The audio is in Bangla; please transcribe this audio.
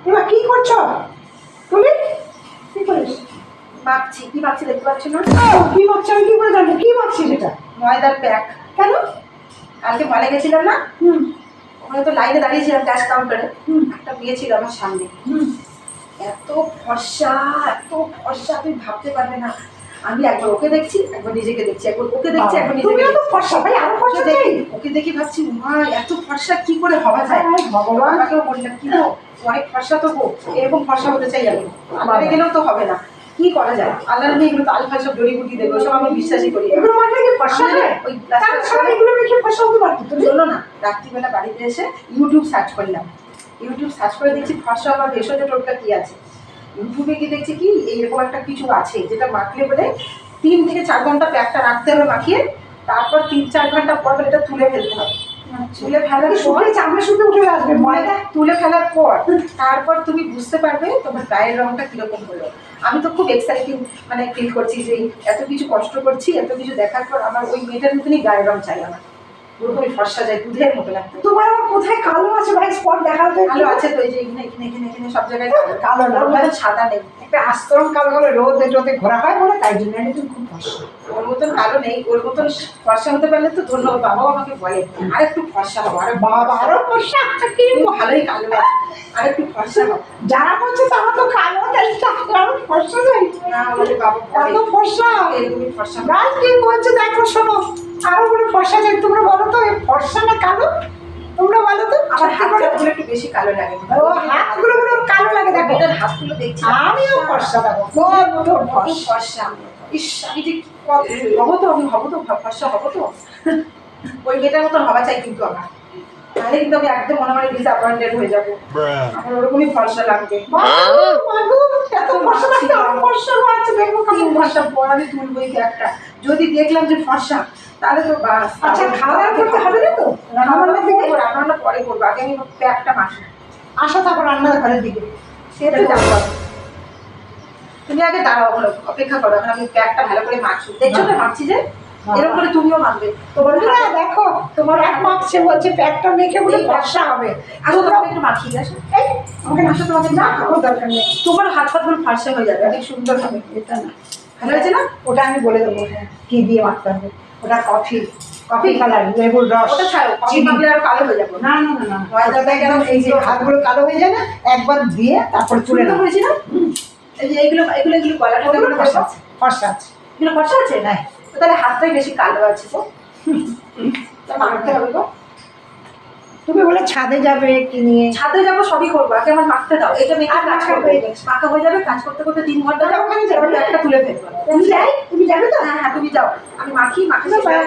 এবার কি করছো তুমি? কি করিস? মাখছি। কি মাখছি দেখতে পাচ্ছ না? কি মাখছি আমি কি করে জানবো কি মাখছি সেটা? ময়দার প্যাক। কেন? কালকে মলে গেছিলাম না, হুম ওখানে তো লাইনে দাঁড়িয়েছিলাম ক্যাশ কাউন্টারে। হুম একটা মেয়ে ছিল আমার সামনে, হুম। এত ফর্সা এত ফর্সা তুমি ভাবতে পারবে না। আমি একবার ওকে দেখছি, একবার নিজেকে দেখছি, একবার ওকে দেখছি, একবার নিজেকে তুমিও তো দেখছি। ফর্সা ভাই, আরো ফর্সা চাই। ওকে দেখি ভাবছি মা এত ফর্সা কি করে হওয়া যায়। ভগবান। আমাকেও বললাম কি গো অনেক ফর্সা তো গো, এরকম ফর্সা হতে চাই আমি। আল্লাহরে গেলেও তো হবে না, কি করা যায়? আল্লাহর মেয়ে এগুলো তো আলফা সব জড়িবুটি দেবে, ওসব আমি বিশ্বাসই করি না। এগুলো মানে কি ফর্সা হয়? ওই তাহলে এগুলো মেখে ফর্সা হতে পারতো তুমি। শোনো না, রাত্রিবেলা বাড়িতে এসে ইউটিউব সার্চ করলাম। ইউটিউব সার্চ করে দেখছি ফর্সা বা ভেষজ টোটকা কি আছে। ইউটিউবে কি দেখছি কি এইরকম একটা কিছু আছে যেটা মাখলে বলে 3 থেকে 4 ঘন্টা প্যাকটা রাখতে হবে মাখিয়ে, তারপর 3-4 ঘন্টা পর এটা তুলে ফেলতে হবে। তুলে ফেলার পর চামড়া শুকে উঠে আসবে ময়দা। তুলে ফেলার পর তারপর তুমি বুঝতে পারবে তোমার গায়ের রংটা কিরকম হলো। আমি তো খুব এক্সাইটিং মানে ফিল করছি যে এত কিছু কষ্ট করছি, এত কিছু দেখার পর আমার ওই মেয়েটার মতনই গায়ের রং চাই আমার, পুরোপুরি ফর্সা যায়, দুধের মতো লাগতো। তোমার আবার কোথায় কালো আছে ভাই? স্পট দেখাও তো। ভালো আছে তো, এই যে এখানে এখানে এখানে এখানে সব জায়গায় কালো না, ওর মতন সাদা নেই। একটা আস্তরণ কালো কালো রোদে টোদে ঘোরা হয় বলে তাই জন্য আমি তুমি খুব ফর্সা। ওর মতন কালো নেই, ওর মতন ফর্সা হতে পারলে তো ধন্যবাদ। বাবাও আমাকে বলে আর একটু ফর্সা হবো, আর বাবা আরো ফর্সা কি? তুমি ভালোই কালো আছে, আর একটু ফর্সা হবো। যারা বলছে তারা তো কালো, তাই আরো ফর্সা নেই। না বলে বাবা এত ফর্সা। এরকমই ফর্সা। গাছ কি বলছে দেখো শোনো, আরো বলে ফর্সা চাই। তোমরা বলো তো এই ফর্সা না কালো? তোমরা বলো তো। আমার হাতগুলো একটু বেশি কালো লাগে। ও হাতগুলো বলে ওর কালো লাগে দেখো। এটার হাতগুলো দেখছি আমিও ফর্সা দেখো, কত ফর্সা। ফর্সা। ইস আমি যে হবো তো, আমি হবো তো, ফর্সা হবো তো। ওই মেয়েটার মতন হওয়া চাই কিন্তু আমার, তাহলে কিন্তু আমি একদম মনে মনে ডিসঅ্যাপয়েন্টেড হয়ে যাবো। আমার ওরকমই ফর্সা লাগবে। এত ফর্সা লাগছে, আরো ফর্সা হচ্ছে দেখবো। 3 ঘন্টা পর আমি তুলবো এই একটা, যদি দেখলাম যে ফর্সা তাহলে তো বাস। আচ্ছা খাওয়া দাওয়া করতে হবে না তো? রান্নাবান্না থেকে রান্না পরে করবো, আগে আমি প্যাকটা মাখি। আসো তারপর রান্নার ঘরের দিকে। সেটা যাবো। তুমি আগে দাঁড়াও, হলো অপেক্ষা করো, এখন আমি প্যাকটা ভালো করে মাখছি। দেখছো তো মাখছি যে এরকম করে তুমিও মাখবে। তোমার না দেখো, তোমার এক মাখছে বলছে প্যাকটা মেখে বলে ফর্সা হবে। আসো তোমাকে একটু মাখিয়ে দেয়। এই আমাকে আসো, তোমাকে না খাওয়ার দরকার নেই। তোমার হাত পাতগুলো ফর্সা হয়ে যাবে, অনেক সুন্দর হবে। এটা না, ভালো হয়েছে না? ওটা আমি বলে দেবো কি দিয়ে মাখতে হবে। ওটা কফি, কফি কালার, লেবুর রস। ওটা ছাড়ো, কফি চিনি। মাখলে আরো কালো হয়ে যাবো। না না না না, ময়দাটা একদম এই যে হাতগুলো কালো হয়ে যায় না, একবার দিয়ে তারপর তুলে চুলে নাও। হয়েছে না? এই যে এইগুলো এগুলো এগুলো গলাটা ওগুলো এগুলো ফর্সা দেখো। আছে, ফর্সা আছে। এগুলো ফর্সা আছে? হ্যাঁ। তো তাহলে হাতটাই বেশি কালো আছে তো। তা মাখতে হবে তো। তুমি বলে ছাদে যাবে কি নিয়ে? ছাদে যাবো, সবই করবো, আগে আমার মাখতে দাও। এটা মেখে কাজ করবে, মাখা হয়ে যাবে, কাজ করতে করতে 3 ঘন্টা যাবো, ওখানে যাবো, একটা তুলে ফেলবো। তুমি যাই, তুমি যাবে তো? হ্যাঁ হ্যাঁ তুমি যাও, আমি মাখি মাখি। বাই।